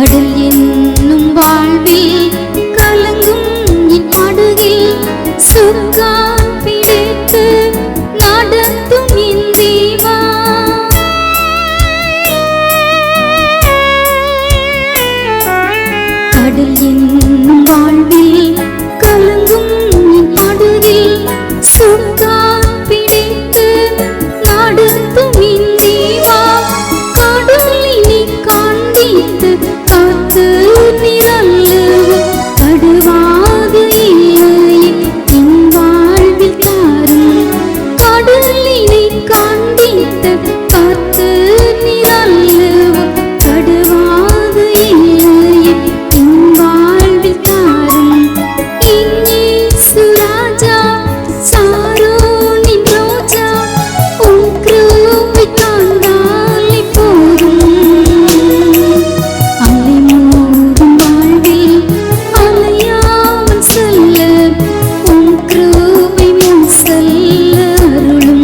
கடல் என்னும் வாழ்வில் கலங்கும் என் படகில் சுகம் பிடித்து நடத்தும் என் தேவா. கடல் என்னும் வாழ்வில் கலங்கும் என் படகில் சுகம் பிடித்து நடத்தும் என் தேவா. கடலினை காண்பித்து காத்து நிரல்லவும் கடுவாது இல்லையே என் வாழ்வில் தாரும். கடலினை காண்பித்து காத்து நிரல்லவும் கடுவாது இல்லையே என் வாழ்வில் தாரும். இயேசு ராஜா சாரோனின் ரோஜா உம் கிருபை தாங்காலே போதும். அலை மோதும் வாழ்வில் அலையாமல் செல்ல உம் கிருபை முன் செல்ல அருளும்.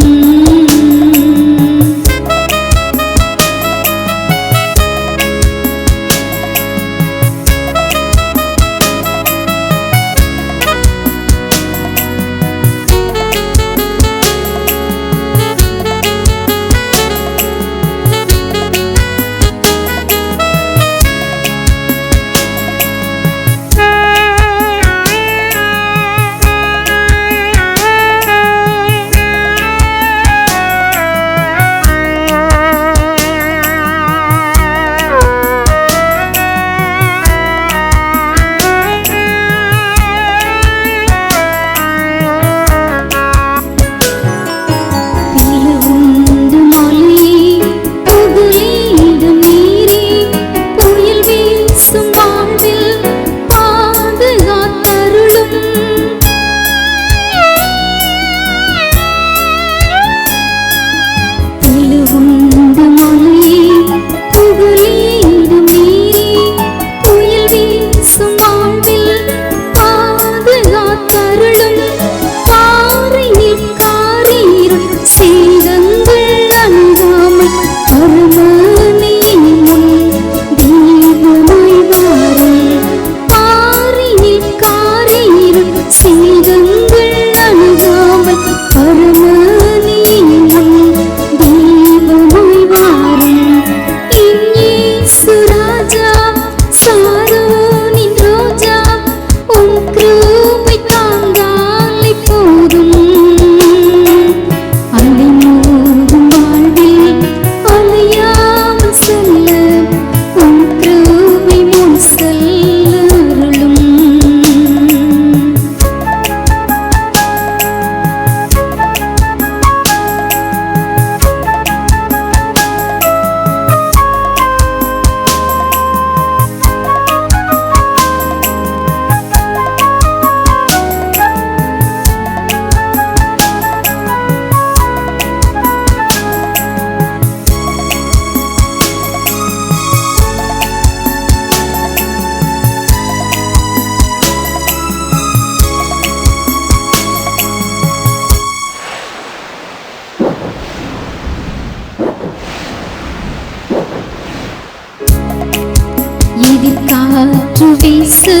எதிர்காற்று வீசு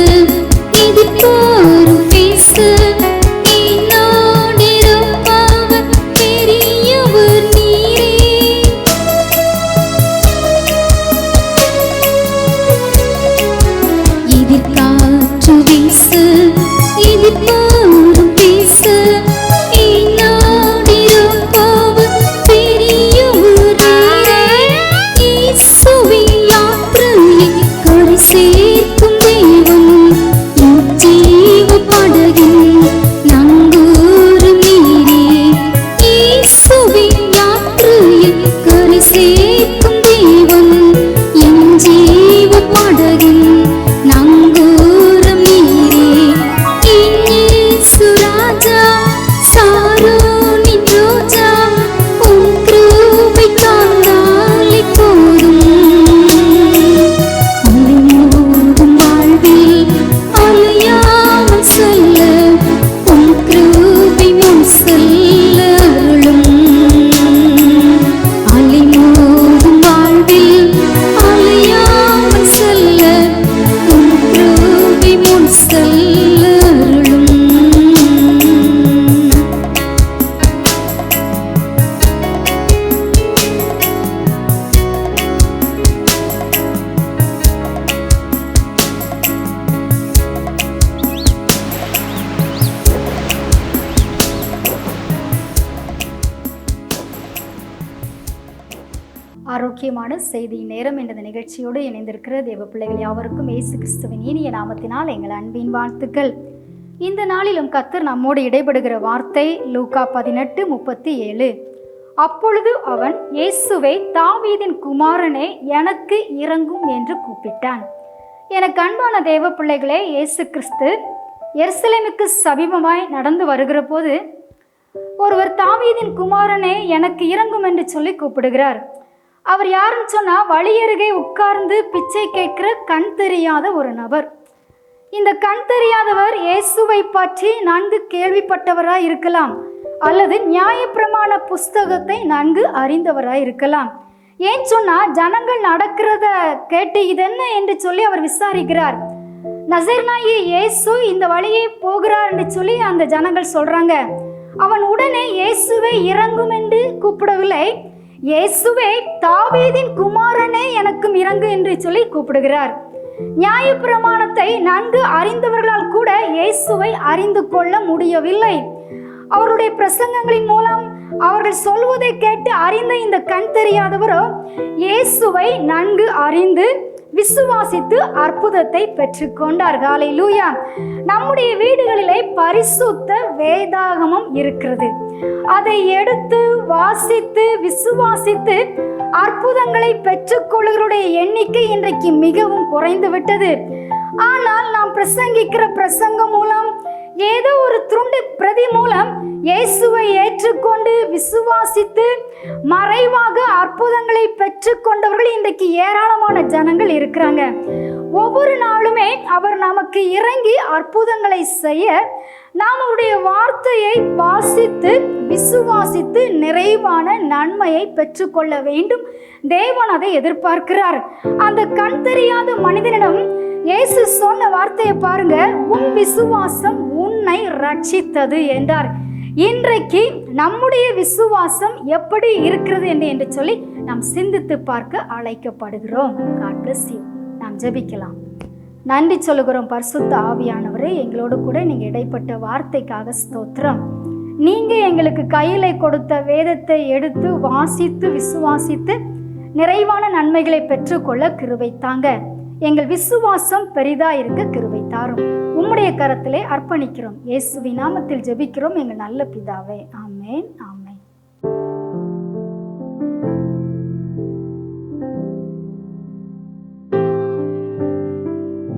எதிர்போரும் பேசு என்னோடிருப்பவர் பெரியவர் நீரே. எதிர்காற்று வீசு எதிர்போரும் பேசு என்னோடிருப்பவர் பெரியவர் நீரே. இயேசுவின் யாத்திரையை கரை சேர்க்கும் தேவன் என் ஜீவ ஆரோக்கியமான செய்தி நேரம் என்ற நிகழ்ச்சியோடு இணைந்திருக்கிற தேவ பிள்ளைகள் யாவருக்கும் இயேசு கிறிஸ்துவின் இனிய நாமத்தினால் எங்கள் அன்பின் வாழ்த்துக்கள். இந்த நாளிலும் கர்த்தர் நம்மோடு இடைபடுகிற வார்த்தை லூக்கா 18:37. அப்பொழுது அவன், இயேசுவே, தாவீதின் குமாரனே, எனக்கு இரங்கும் என்று கூப்பிட்டான். எனக்கு அன்பான தேவ பிள்ளைகளே, இயேசு கிறிஸ்து எருசலேமுக்கு சமீபமாய் நடந்து வருகிற போது ஒருவர் தாவீதின் குமாரனே, எனக்கு இரங்கும் என்று சொல்லி கூப்பிடுகிறார். அவர் யாருன்னு சொன்னா, வழியருகே உட்கார்ந்து பிச்சை கேட்கிற கண் தெரியாத ஒரு நபர். இந்த கண் தெரியாதவர் இயேசுவை பற்றி நன்கு கேள்விப்பட்டவராய் இருக்கலாம், அல்லது நியாயப்பிரமாண புஸ்தகத்தை நன்கு அறிந்தவராய் இருக்கலாம். ஏன் சொன்னா, ஜனங்கள் நடக்கிறத கேட்டு இதென்ன என்று சொல்லி அவர் விசாரிக்கிறார். நசரேயனாகிய இயேசு இந்த வழியே போகிறார் என்று சொல்லி அந்த ஜனங்கள் சொல்றாங்க. அவன் உடனே இயேசுவை இரங்கும் என்று கூப்பிடவில்லை, இயேசுவே, தாவீதின் குமாரனே, எனக்கும் இறங்கு என்று சொல்லி கூப்பிடுகிறார். நியாயப்பிரமாணத்தை நன்கு அறிந்தவர்களால் கூட இயேசுவை அறிந்து கொள்ள முடியவில்லை. அவருடைய பிரசங்கங்களின் மூலம் அவர்கள் சொல்வதை கேட்டு அறிந்த இந்த கண் தெரியாதவரோ இயேசுவை நன்கு அறிந்து விசுவாசித்து அற்புதத்தை பெற்றுக்கொண்டார். ஹல்லேலூயா. நம்முடைய வீடுகளிலே பரிசுத்த வேதாகமம் இருக்கிறது. அதை எடுத்து வாசித்து விசுவாசித்து அற்புதங்களை பெற்றுக்கொள்ளுகிறவருடைய எண்ணிக்கை இன்றைக்கு மிகவும் குறைந்து விட்டது. ஆனால் நாம் பிரசங்கிக்கிற பிரசங்கம் மூலம், ஏதோ ஒரு துண்டு பிரதி மூலம் இயேசுவை ஏற்றுக்கொண்டு விசுவாசித்து மறைவாக அற்புதங்களை பெற்றுக்கொண்டவர்கள் இன்றைக்கு ஏராளமான ஜனங்கள் இருக்கிறாங்க. ஒவ்வொரு நாளுமே அவர் நமக்கு இறங்கி அற்புதங்களை செய்ய நாம் அவருடைய வார்த்தையை வாசித்து விசுவாசித்து நிறைவான நன்மையை பெற்றுக்கொள்ள வேண்டும். தேவன் அதை எதிர்பார்க்கிறார். அந்த கண் தெரியாத மனிதனிடம் இயேசு சொன்ன வார்த்தையை பாருங்க, உன் விசுவாசம் உன்னை ரட்சித்தது என்றார். இன்றைக்கு நம்முடைய விசுவாசம் எப்படி இருக்கிறது என்று சொல்லி நாம் சிந்தித்து பார்க்க அழைக்கப்படுகிறோம். God bless you. நாம் ஜெபிக்கலாம். நன்றி சொல்லுகிறோம் பரிசுத்த ஆவியானவரே, எங்களோடு கூட நீங்க இடைப்பட்ட வார்த்தைக்காக ஸ்தோத்திரம். நீங்க எங்களுக்கு கையில கொடுத்த வேதத்தை எடுத்து வாசித்து விசுவாசித்து நிறைவான நன்மைகளை பெற்றுக்கொள்ள கிருபை தாங்க. எங்கள் விசுவாசம் பெரிதா இருக்க கிருபை தாரும். உம்முடைய கரத்திலே அர்ப்பணிக்கிறோம். இயேசுவின் நாமத்தில் ஜெபிக்கிறோம் எங்கள் நல்ல பிதாவே. ஆமென்.